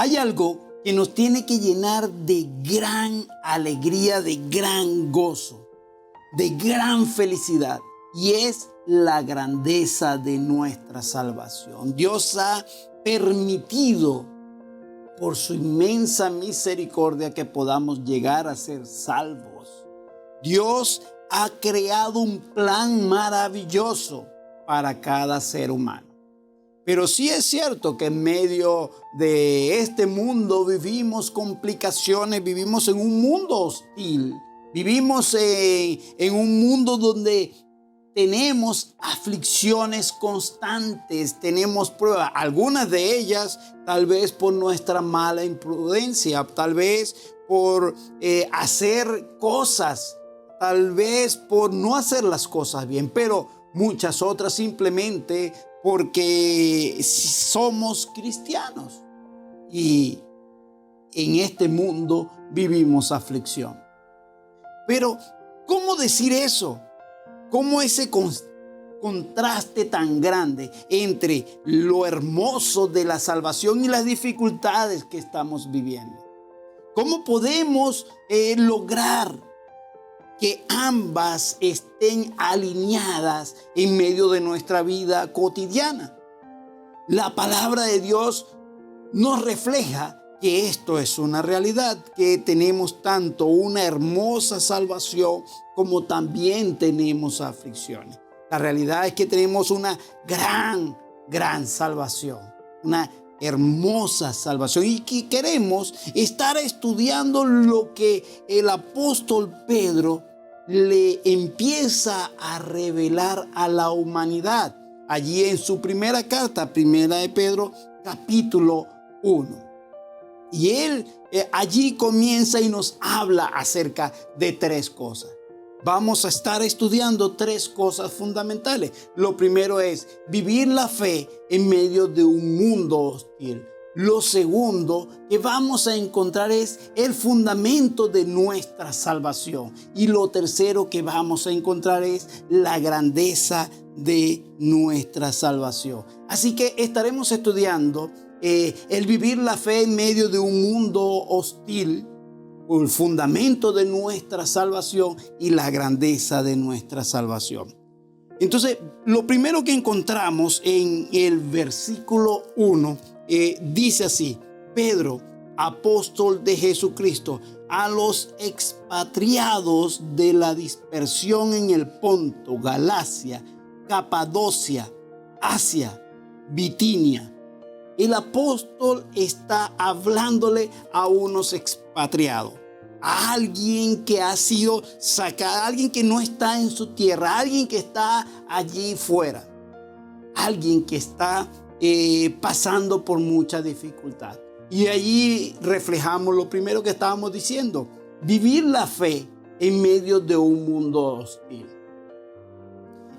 Hay algo que nos tiene que llenar de gran alegría, de gran gozo, de gran felicidad, y es la grandeza de nuestra salvación. Dios ha permitido, por su inmensa misericordia, que podamos llegar a ser salvos. Dios ha creado un plan maravilloso para cada ser humano. Pero sí es cierto que en medio de este mundo vivimos complicaciones, vivimos en un mundo hostil, vivimos en un mundo donde tenemos aflicciones constantes, tenemos pruebas, algunas de ellas tal vez por nuestra mala imprudencia, tal vez por hacer cosas, tal vez por no hacer las cosas bien, pero muchas otras simplemente porque somos cristianos y en este mundo vivimos aflicción. Pero, ¿cómo decir eso? ¿Cómo ese contraste tan grande entre lo hermoso de la salvación y las dificultades que estamos viviendo? ¿Cómo podemos lograr que ambas estén alineadas en medio de nuestra vida cotidiana? La palabra de Dios nos refleja que esto es una realidad, que tenemos tanto una hermosa salvación como también tenemos aflicciones. La realidad es que tenemos una gran salvación, una hermosa salvación, y que queremos estar estudiando lo que el apóstol Pedro le empieza a revelar a la humanidad allí en su primera carta, primera de Pedro, capítulo 1. Y él allí comienza y nos habla acerca de tres cosas. Vamos a estar estudiando tres cosas fundamentales. Lo primero es vivir la fe en medio de un mundo hostil. Lo segundo que vamos a encontrar es el fundamento de nuestra salvación. Y lo tercero que vamos a encontrar es la grandeza de nuestra salvación. Así que estaremos estudiando el vivir la fe en medio de un mundo hostil, el fundamento de nuestra salvación y la grandeza de nuestra salvación. Entonces, lo primero que encontramos en el versículo 1 dice así: Pedro, apóstol de Jesucristo, a los expatriados de la dispersión en el Ponto, Galacia, Capadocia, Asia, Bitinia. El apóstol está hablándole a unos expatriados, a alguien que ha sido sacado, a alguien que no está en su tierra, a alguien que está allí fuera, alguien que está pasando por mucha dificultad. Y allí reflejamos lo primero que estábamos diciendo: vivir la fe en medio de un mundo hostil.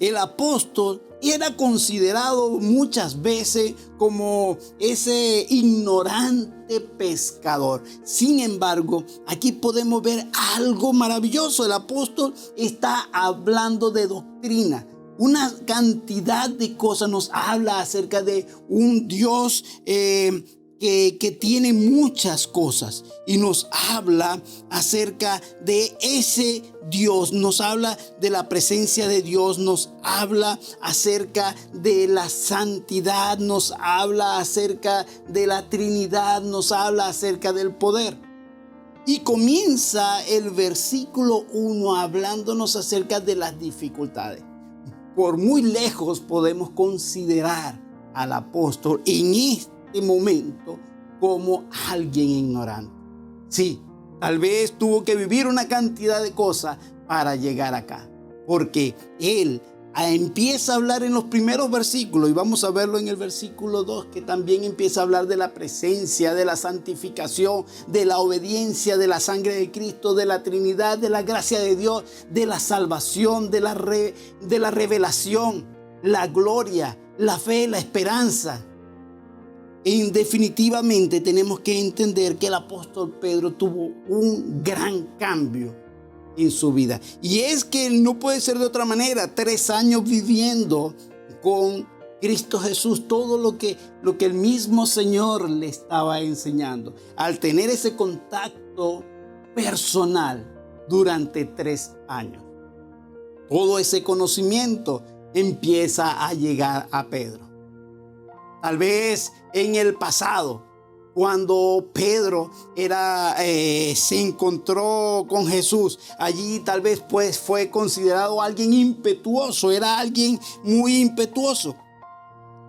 El apóstol era considerado muchas veces como ese ignorante pescador. Sin embargo, aquí podemos ver algo maravilloso. El apóstol está hablando de doctrina. Una cantidad de cosas nos habla acerca de un Dios que tiene muchas cosas, y nos habla acerca de ese Dios, nos habla de la presencia de Dios, nos habla acerca de la santidad, nos habla acerca de la Trinidad, nos habla acerca del poder. Y comienza el versículo 1 hablándonos acerca de las dificultades. Por muy lejos podemos considerar al apóstol en este momento como alguien ignorante. Sí, tal vez tuvo que vivir una cantidad de cosas para llegar acá, porque él empieza a hablar en los primeros versículos, y vamos a verlo en el versículo 2, que también empieza a hablar de la presencia, de la santificación, de la obediencia, de la sangre de Cristo, de la Trinidad, de la gracia de Dios, de la salvación, de la revelación, la gloria, la fe, la esperanza. Definitivamente tenemos que entender que el apóstol Pedro tuvo un gran cambio en su vida. Y es que no puede ser de otra manera. 3 años viviendo con Cristo Jesús todo lo que el mismo Señor le estaba enseñando. Al tener ese contacto personal durante 3 años, todo ese conocimiento empieza a llegar a Pedro. Tal vez en el pasado, cuando Pedro se encontró con Jesús, allí tal vez pues fue considerado alguien impetuoso, era alguien muy impetuoso.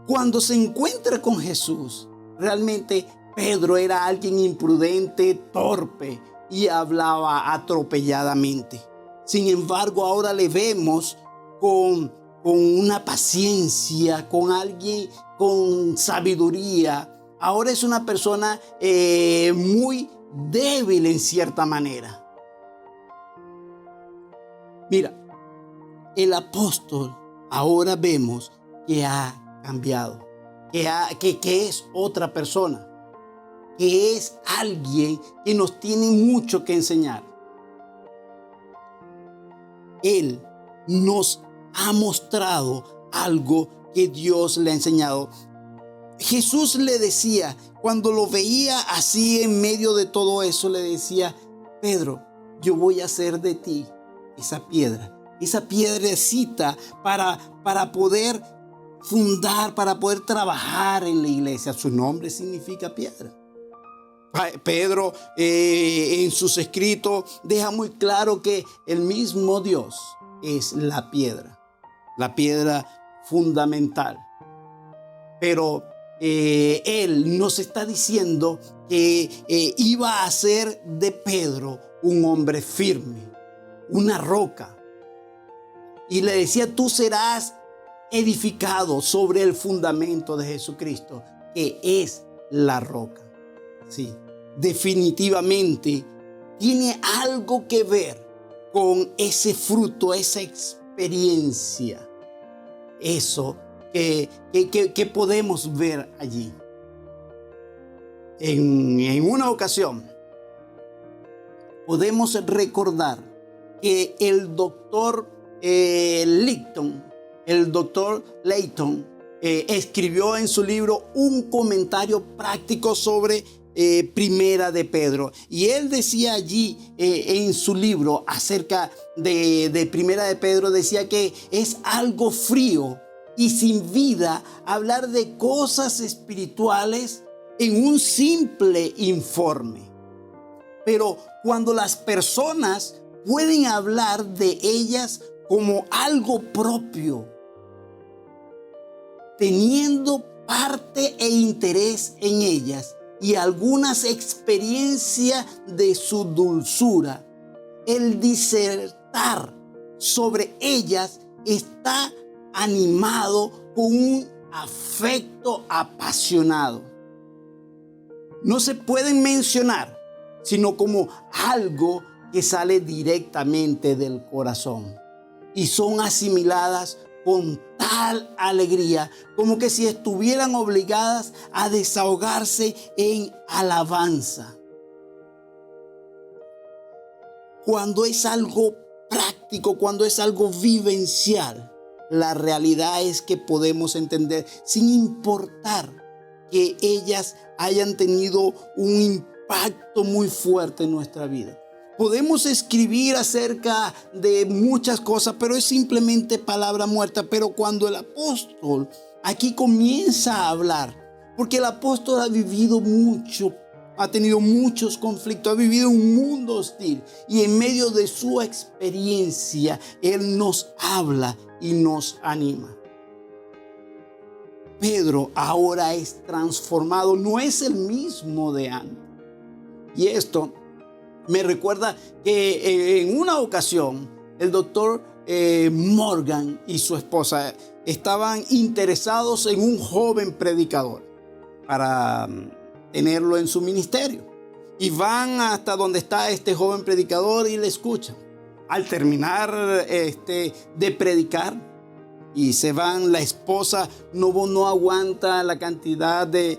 Cuando se encuentra con Jesús, realmente Pedro era alguien imprudente, torpe y hablaba atropelladamente. Sin embargo, ahora le vemos con una paciencia, con alguien con sabiduría. Ahora es una persona muy débil en cierta manera. Mira, el apóstol ahora vemos que ha cambiado, que es otra persona, que es alguien que nos tiene mucho que enseñar. Él nos ha mostrado algo que Dios le ha enseñado. Jesús le decía, cuando lo veía así en medio de todo eso, le decía: Pedro, yo voy a hacer de ti esa piedrecita para poder fundar, para poder trabajar en la iglesia. Su nombre significa piedra. Pedro en sus escritos deja muy claro que el mismo Dios es la piedra fundamental. Pero Él nos está diciendo que iba a hacer de Pedro un hombre firme, una roca. Y le decía: tú serás edificado sobre el fundamento de Jesucristo, que es la roca. Sí, definitivamente tiene algo que ver con ese fruto, esa experiencia, eso que podemos ver allí. En una ocasión podemos recordar que el doctor Layton escribió en su libro un comentario práctico sobre Primera de Pedro, y él decía allí en su libro acerca de Primera de Pedro, decía que es algo frío y sin vida hablar de cosas espirituales en un simple informe. Pero cuando las personas pueden hablar de ellas como algo propio, teniendo parte e interés en ellas y algunas experiencias de su dulzura, el disertar sobre ellas está animado con un afecto apasionado. No se pueden mencionar sino como algo que sale directamente del corazón, y son asimiladas con tal alegría como que si estuvieran obligadas a desahogarse en alabanza. Cuando es algo práctico, cuando es algo vivencial, la realidad es que podemos entender, sin importar que ellas hayan tenido un impacto muy fuerte en nuestra vida. Podemos escribir acerca de muchas cosas, pero es simplemente palabra muerta. Pero cuando el apóstol aquí comienza a hablar, porque el apóstol ha vivido mucho, ha tenido muchos conflictos, ha vivido un mundo hostil, y en medio de su experiencia, él nos habla y nos anima. Pedro ahora es transformado, no es el mismo de antes. Y esto me recuerda que en una ocasión el doctor Morgan y su esposa estaban interesados en un joven predicador para tenerlo en su ministerio. Y van hasta donde está este joven predicador y le escuchan. Al terminar de predicar y se van, la esposa no aguanta la cantidad de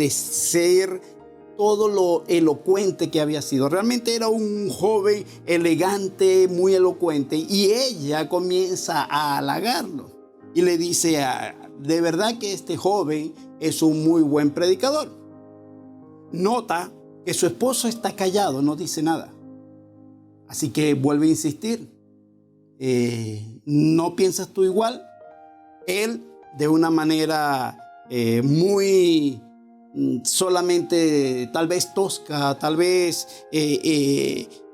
ser todo lo elocuente que había sido. Realmente era un joven elegante, muy elocuente, y ella comienza a halagarlo. y le dice, de verdad que este joven es un muy buen predicador. Nota que su esposo está callado, no dice nada. Así que vuelve a insistir. ¿No piensas tú igual? Él, de una manera muy solamente tal vez tosca, tal vez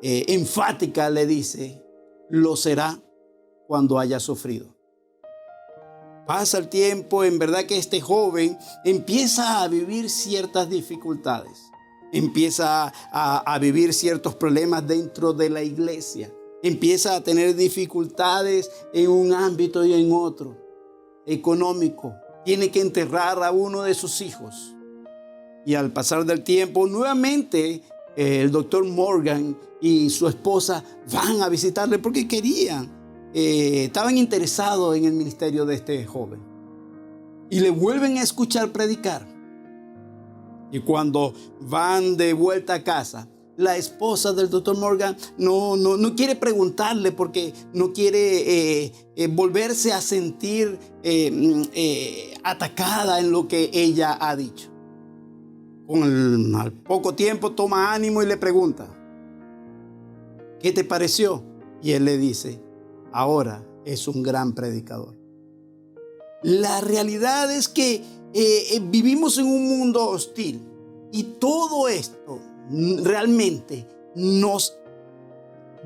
enfática, le dice, lo será cuando haya sufrido. Pasa el tiempo, en verdad que este joven empieza a vivir ciertas dificultades, empieza a vivir ciertos problemas dentro de la iglesia, empieza a tener dificultades en un ámbito y en otro, económico, tiene que enterrar a uno de sus hijos. Y al pasar del tiempo, nuevamente el doctor Morgan y su esposa van a visitarle porque estaban interesados en el ministerio de este joven. Y le vuelven a escuchar predicar. Y cuando van de vuelta a casa, la esposa del doctor Morgan no quiere preguntarle porque no quiere volverse a sentir atacada en lo que ella ha dicho. Al poco tiempo toma ánimo y le pregunta, ¿qué te pareció? Y él le dice, ahora es un gran predicador. La realidad es que vivimos en un mundo hostil y todo esto realmente nos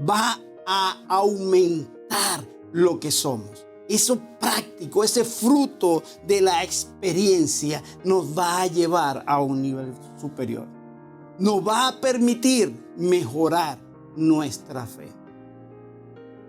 va a aumentar lo que somos. Eso práctico, ese fruto de la experiencia nos va a llevar a un nivel superior. Nos va a permitir mejorar nuestra fe.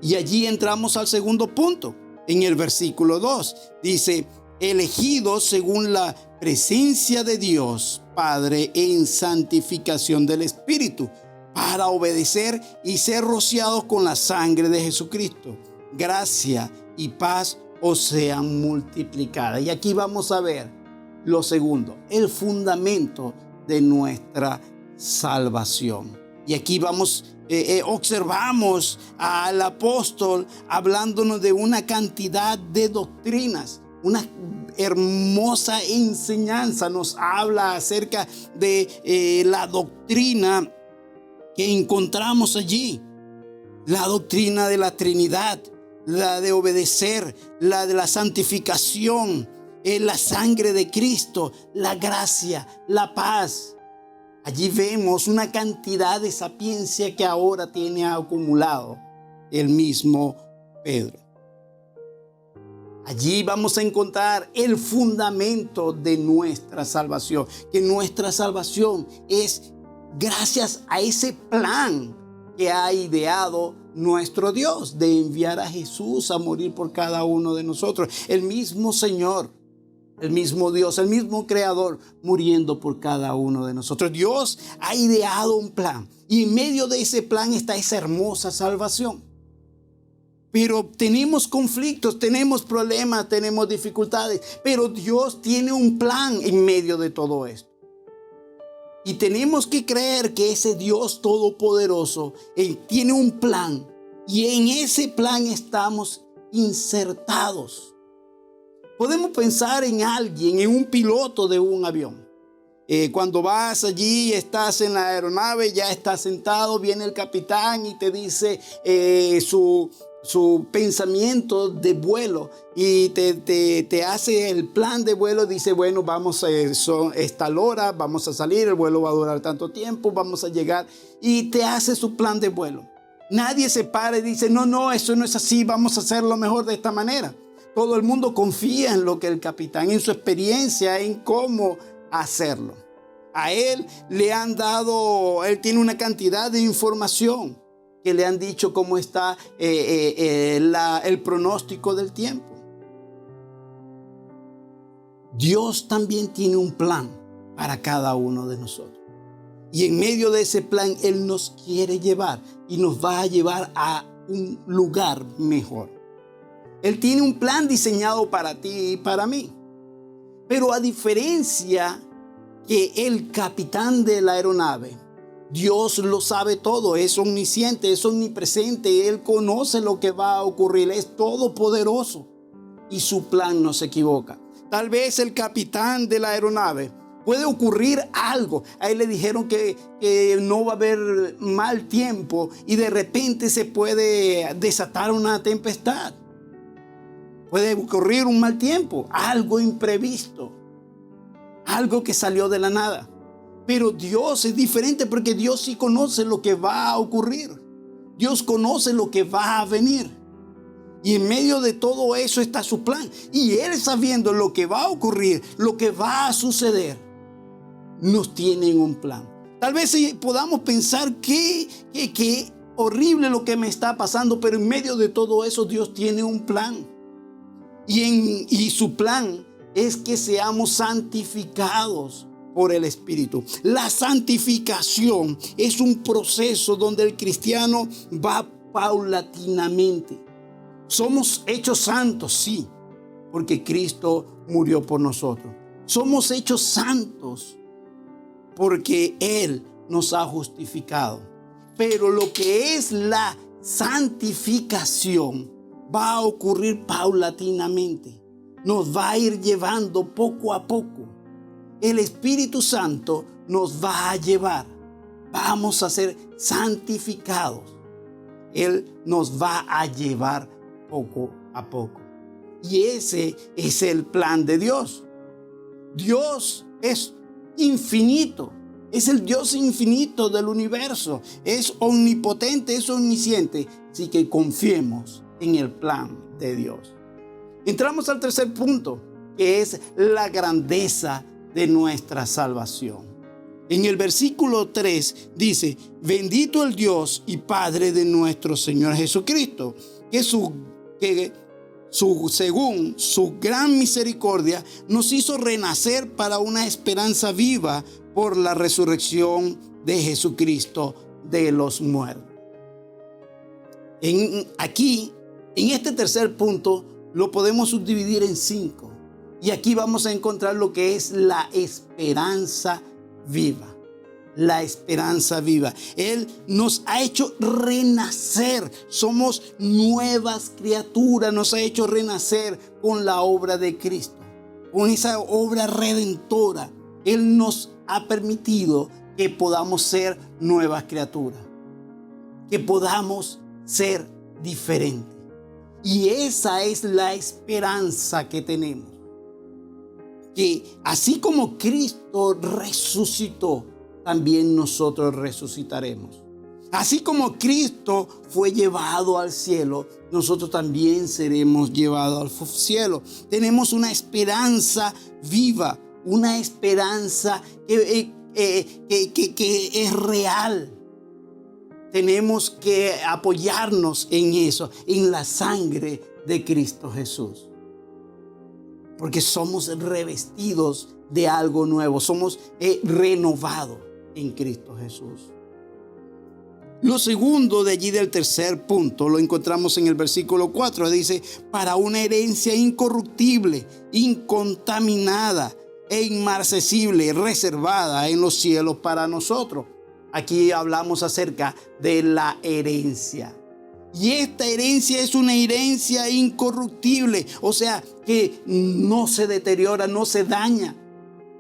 Y allí entramos al segundo punto. En el versículo 2 dice, elegidos según la presencia de Dios Padre en santificación del Espíritu, para obedecer y ser rociados con la sangre de Jesucristo. Gracia y paz os sean multiplicadas. Y aquí vamos a ver lo segundo, el fundamento de nuestra salvación. Y aquí observamos al apóstol hablándonos de una cantidad de doctrinas, una hermosa enseñanza. Nos habla acerca de la doctrina que encontramos allí, la doctrina de la Trinidad, la de obedecer, la de la santificación, la sangre de Cristo, la gracia, la paz. Allí vemos una cantidad de sapiencia que ahora tiene acumulado el mismo Pedro. Allí vamos a encontrar el fundamento de nuestra salvación, que nuestra salvación es gracias a ese plan que ha ideado nuestro Dios de enviar a Jesús a morir por cada uno de nosotros. El mismo Señor, el mismo Dios, el mismo Creador muriendo por cada uno de nosotros. Dios ha ideado un plan y en medio de ese plan está esa hermosa salvación. Pero tenemos conflictos, tenemos problemas, tenemos dificultades, pero Dios tiene un plan en medio de todo esto. Y tenemos que creer que ese Dios todopoderoso, Él tiene un plan y en ese plan estamos insertados. Podemos pensar en alguien, en un piloto de un avión. Cuando vas allí, estás en la aeronave, ya estás sentado, viene el capitán y te dice su pensamiento de vuelo y te hace el plan de vuelo. Dice, bueno, vamos a esta hora, vamos a salir, el vuelo va a durar tanto tiempo, vamos a llegar, y te hace su plan de vuelo. Nadie se para y dice, no, eso no es así, vamos a hacerlo mejor de esta manera. Todo el mundo confía en lo que el capitán, en su experiencia, en cómo hacerlo. A él le han dado, él tiene una cantidad de información que le han dicho cómo está el pronóstico del tiempo. Dios también tiene un plan para cada uno de nosotros. Y en medio de ese plan, Él nos quiere llevar y nos va a llevar a un lugar mejor. Él tiene un plan diseñado para ti y para mí. Pero a diferencia que el capitán de la aeronave, Dios lo sabe todo, es omnisciente, es omnipresente, Él conoce lo que va a ocurrir, es todopoderoso. y su plan no se equivoca. Tal vez el capitán de la aeronave puede ocurrir algo. A él le dijeron que no va a haber mal tiempo y de repente se puede desatar una tempestad. Puede ocurrir un mal tiempo, algo imprevisto, algo que salió de la nada. Pero Dios es diferente porque Dios sí conoce lo que va a ocurrir. Dios conoce lo que va a venir. Y en medio de todo eso está su plan. Y Él, sabiendo lo que va a ocurrir, lo que va a suceder, nos tiene en un plan. Tal vez podamos pensar que horrible lo que me está pasando, pero en medio de todo eso Dios tiene un plan. Y su plan es que seamos santificados por el Espíritu. La santificación es un proceso donde el cristiano va paulatinamente. Somos hechos santos, sí, porque Cristo murió por nosotros. Somos hechos santos porque Él nos ha justificado. Pero lo que es la santificación va a ocurrir paulatinamente. Nos va a ir llevando poco a poco. El Espíritu Santo nos va a llevar. Vamos a ser santificados. Él nos va a llevar poco a poco. Y ese es el plan de Dios. Dios es infinito. Es el Dios infinito del universo. Es omnipotente, es omnisciente. Así que confiemos en el plan de Dios. Entramos al tercer punto, que es la grandeza de nuestra salvación. En el versículo 3 dice: bendito el Dios y Padre de nuestro Señor Jesucristo, que según su gran misericordia nos hizo renacer para una esperanza viva por la resurrección de Jesucristo de los muertos. Aquí, en este tercer punto, lo podemos subdividir en 5. Y aquí vamos a encontrar lo que es la esperanza viva. La esperanza viva. Él nos ha hecho renacer. Somos nuevas criaturas. Nos ha hecho renacer con la obra de Cristo. Con esa obra redentora. Él nos ha permitido que podamos ser nuevas criaturas. Que podamos ser diferentes. Y esa es la esperanza que tenemos. Que así como Cristo resucitó, también nosotros resucitaremos. Así como Cristo fue llevado al cielo, nosotros también seremos llevados al cielo. Tenemos una esperanza viva, una esperanza que es real. Tenemos que apoyarnos en eso, en la sangre de Cristo Jesús. Porque somos revestidos de algo nuevo, somos renovados en Cristo Jesús. Lo segundo de allí del tercer punto lo encontramos en el versículo 4. Dice: para una herencia incorruptible, incontaminada e inmarcesible, reservada en los cielos para nosotros. Aquí hablamos acerca de la herencia. Y esta herencia es una herencia incorruptible, o sea, que no se deteriora, no se daña.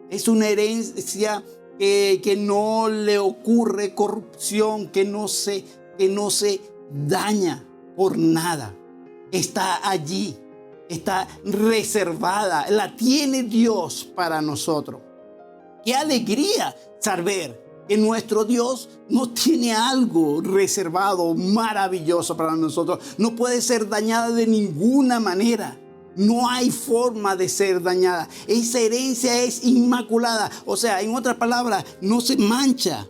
Es una herencia que no le ocurre corrupción, que no se daña por nada. Está allí, está reservada, la tiene Dios para nosotros. ¡Qué alegría saber que nuestro Dios no tiene algo reservado, maravilloso para nosotros! No puede ser dañada de ninguna manera. No hay forma de ser dañada. Esa herencia es inmaculada. O sea, en otras palabras, no se mancha.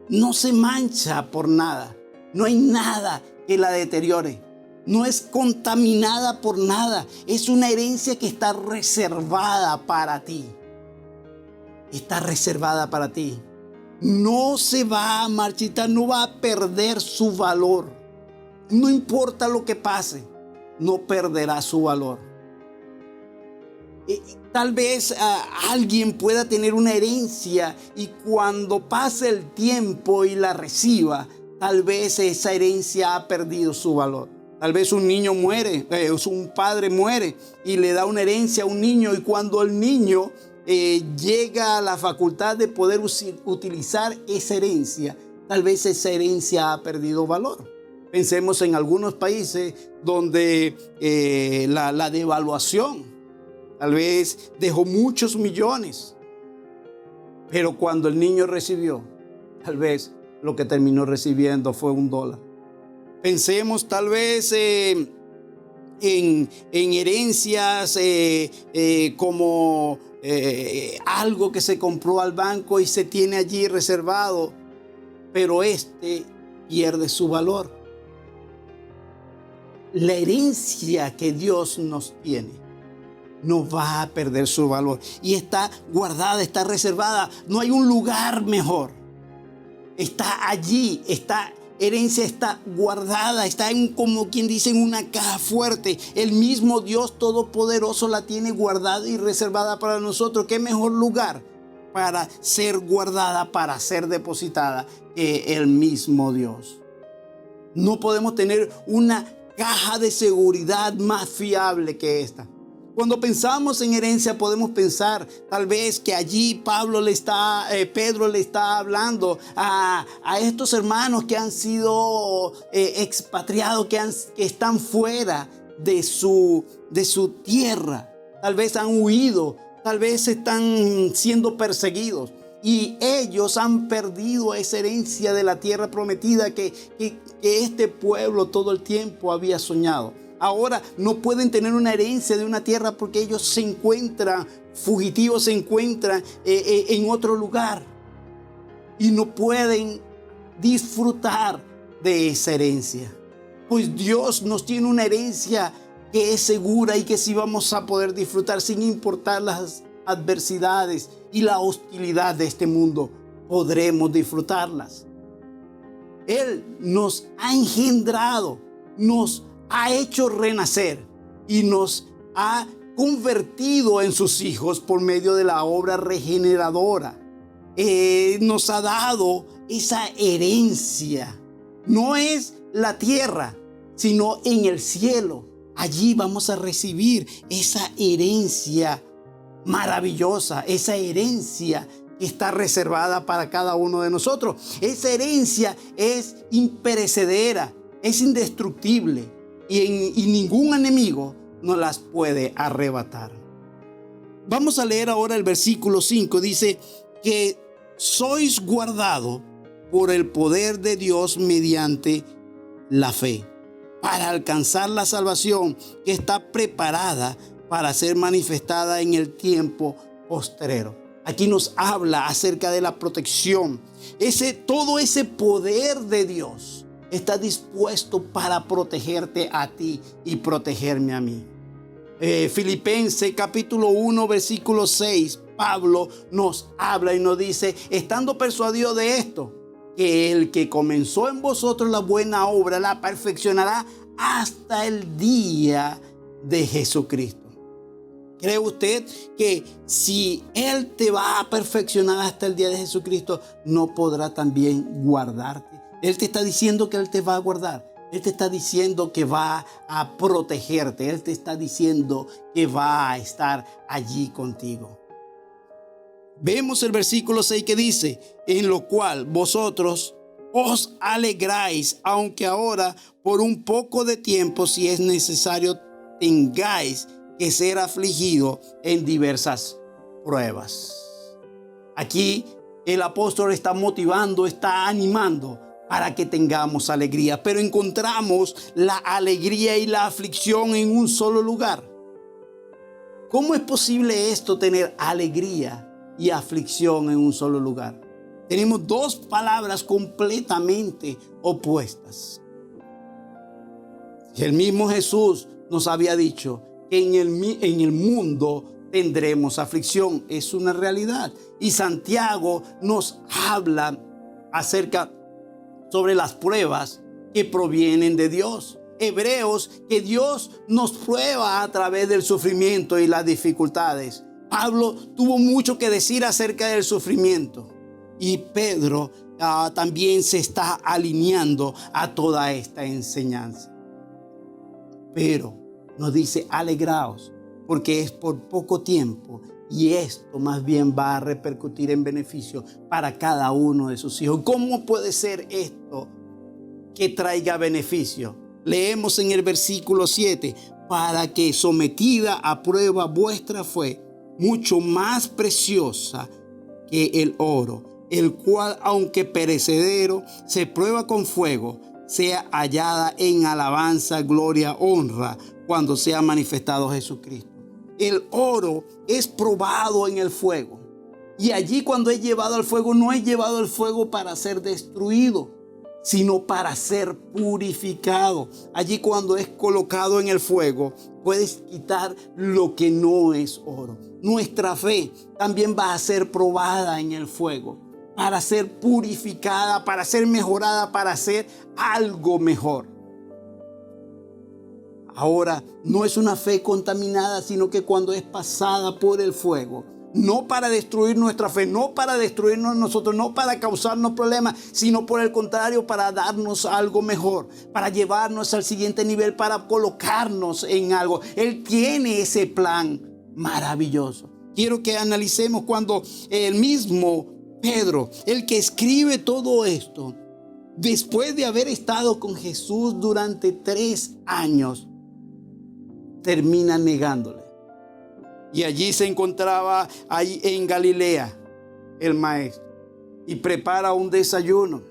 No se mancha por nada. No hay nada que la deteriore. No es contaminada por nada. Es una herencia que está reservada para ti. Está reservada para ti. No se va a marchitar, no va a perder su valor. No importa lo que pase, no perderá su valor. Tal vez alguien pueda tener una herencia y cuando pase el tiempo y la reciba, tal vez esa herencia ha perdido su valor. Tal vez un niño muere, un padre muere y le da una herencia a un niño, y cuando el niño llega a la facultad de poder utilizar esa herencia, tal vez esa herencia ha perdido valor. Pensemos en algunos países donde la devaluación tal vez dejó muchos millones, pero cuando el niño recibió, tal vez lo que terminó recibiendo fue $1. Pensemos tal vez en herencias como algo que se compró al banco y se tiene allí reservado, pero pierde su valor. La herencia que Dios nos tiene no va a perder su valor y está guardada, está reservada. No hay un lugar mejor. Está allí, esta herencia está guardada, está como quien dice, en una caja fuerte. El mismo Dios Todopoderoso la tiene guardada y reservada para nosotros. ¿Qué mejor lugar para ser guardada, para ser depositada que el mismo Dios? No podemos tener una caja de seguridad más fiable que esta. Cuando pensamos en herencia, podemos pensar tal vez que allí Pedro le está hablando a estos hermanos que han sido expatriados, que están fuera de su tierra. Tal vez han huido, tal vez están siendo perseguidos. Y ellos han perdido esa herencia de la tierra prometida que este pueblo todo el tiempo había soñado. Ahora no pueden tener una herencia de una tierra porque ellos se encuentran fugitivos, se encuentran en otro lugar y no pueden disfrutar de esa herencia. Pues Dios nos tiene una herencia que es segura y que sí vamos a poder disfrutar sin importar las adversidades y la hostilidad de este mundo. Podremos disfrutarlas. Él nos ha engendrado, nos ha hecho renacer y nos ha convertido en sus hijos por medio de la obra regeneradora. Nos ha dado esa herencia. No es la tierra, sino en el cielo. Allí vamos a recibir esa herencia maravillosa, esa herencia que está reservada para cada uno de nosotros. Esa herencia es imperecedera, es indestructible. Y ningún enemigo nos las puede arrebatar. Vamos a leer ahora el versículo 5. Dice que sois guardados por el poder de Dios mediante la fe, para alcanzar la salvación que está preparada para ser manifestada en el tiempo postrero. Aquí nos habla acerca de la protección. Todo ese poder de Dios está dispuesto para protegerte a ti y protegerme a mí. Filipenses capítulo 1 versículo 6, Pablo nos habla y nos dice: estando persuadido de esto, que el que comenzó en vosotros la buena obra la perfeccionará hasta el día de Jesucristo. ¿Cree usted que si Él te va a perfeccionar hasta el día de Jesucristo, no podrá también guardarte? Él te está diciendo que Él te va a guardar. Él te está diciendo que va a protegerte. Él te está diciendo que va a estar allí contigo. Vemos el versículo 6 que dice: en lo cual vosotros os alegráis, aunque ahora por un poco de tiempo, si es necesario, tengáis que ser afligido en diversas pruebas. Aquí el apóstol está motivando, está animando para que tengamos alegría, pero encontramos la alegría y la aflicción en un solo lugar. ¿Cómo es posible esto, tener alegría y aflicción en un solo lugar? Tenemos dos palabras completamente opuestas. El mismo Jesús nos había dicho que en el mundo tendremos aflicción. Es una realidad. Y Santiago nos habla acerca sobre las pruebas que provienen de Dios. Hebreos, que Dios nos prueba a través del sufrimiento y las dificultades. Pablo tuvo mucho que decir acerca del sufrimiento. Y Pedro también se está alineando a toda esta enseñanza. Pero nos dice alegraos, porque es por poco tiempo y esto más bien va a repercutir en beneficio para cada uno de sus hijos. ¿Cómo puede ser esto que traiga beneficio? Leemos en el versículo 7, para que sometida a prueba vuestra fe, mucho más preciosa que el oro, el cual aunque perecedero se prueba con fuego, sea hallada en alabanza, gloria, honra, cuando sea manifestado Jesucristo. El oro es probado en el fuego. Y allí cuando es llevado al fuego, no es llevado al fuego para ser destruido, sino para ser purificado. Allí cuando es colocado en el fuego, puedes quitar lo que no es oro. Nuestra fe también va a ser probada en el fuego, para ser purificada, para ser mejorada, para ser algo mejor. Ahora, no es una fe contaminada, sino que cuando es pasada por el fuego, no para destruir nuestra fe, no para destruirnos nosotros, no para causarnos problemas, sino por el contrario, para darnos algo mejor, para llevarnos al siguiente nivel, para colocarnos en algo. Él tiene ese plan maravilloso. Quiero que analicemos cuando el mismo Pedro, el que escribe todo esto, después de haber estado con Jesús durante 3 años, termina negándole. Y allí se encontraba ahí en Galilea el maestro y prepara un desayuno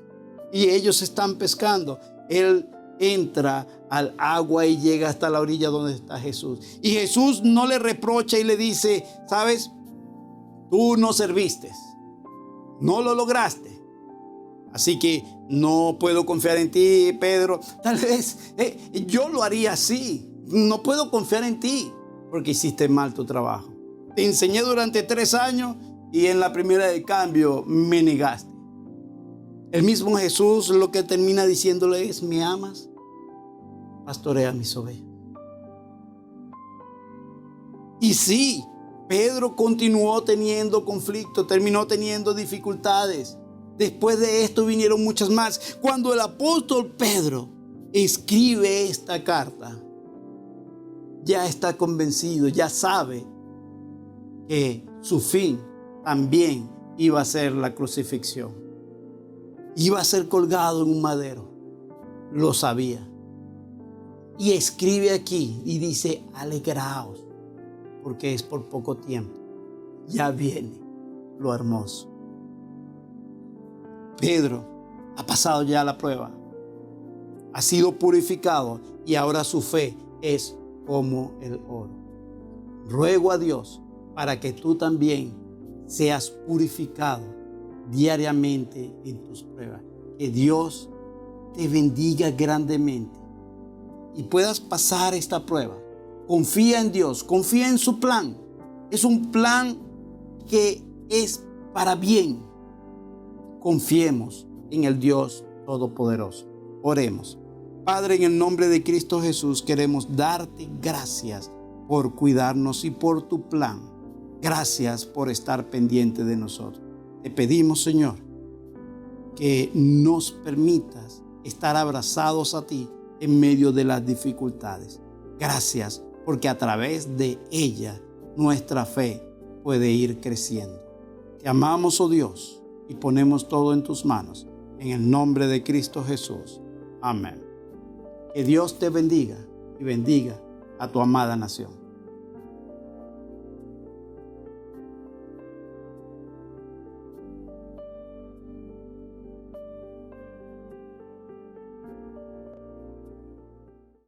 y ellos están pescando. Él entra al agua y llega hasta la orilla donde está Jesús. Y Jesús no le reprocha y le dice, ¿sabes? Tú no serviste, no lo lograste. Así que no puedo confiar en ti, Pedro. Tal vez yo lo haría así. No puedo confiar en ti porque hiciste mal tu trabajo. Te enseñé durante 3 años y en la primera de cambio me negaste. El mismo Jesús lo que termina diciéndole es, ¿me amas? Pastorea mis ovejas. Y sí, Pedro continuó teniendo conflictos, terminó teniendo dificultades. Después de esto vinieron muchas más. Cuando el apóstol Pedro escribe esta carta, ya está convencido, ya sabe que su fin también iba a ser la crucifixión. Iba a ser colgado en un madero. Lo sabía. Y escribe aquí y dice, alegraos, porque es por poco tiempo. Ya viene lo hermoso. Pedro ha pasado ya la prueba. Ha sido purificado y ahora su fe es como el oro. Ruego a Dios para que tú también seas purificado diariamente en tus pruebas. Que Dios te bendiga grandemente y puedas pasar esta prueba. Confía en Dios, confía en su plan. Es un plan que es para bien. Confiemos en el Dios Todopoderoso. Oremos. Padre, en el nombre de Cristo Jesús, queremos darte gracias por cuidarnos y por tu plan. Gracias por estar pendiente de nosotros. Te pedimos, Señor, que nos permitas estar abrazados a ti en medio de las dificultades. Gracias, porque a través de ella nuestra fe puede ir creciendo. Te amamos, oh Dios, y ponemos todo en tus manos. En el nombre de Cristo Jesús. Amén. Que Dios te bendiga y bendiga a tu amada nación.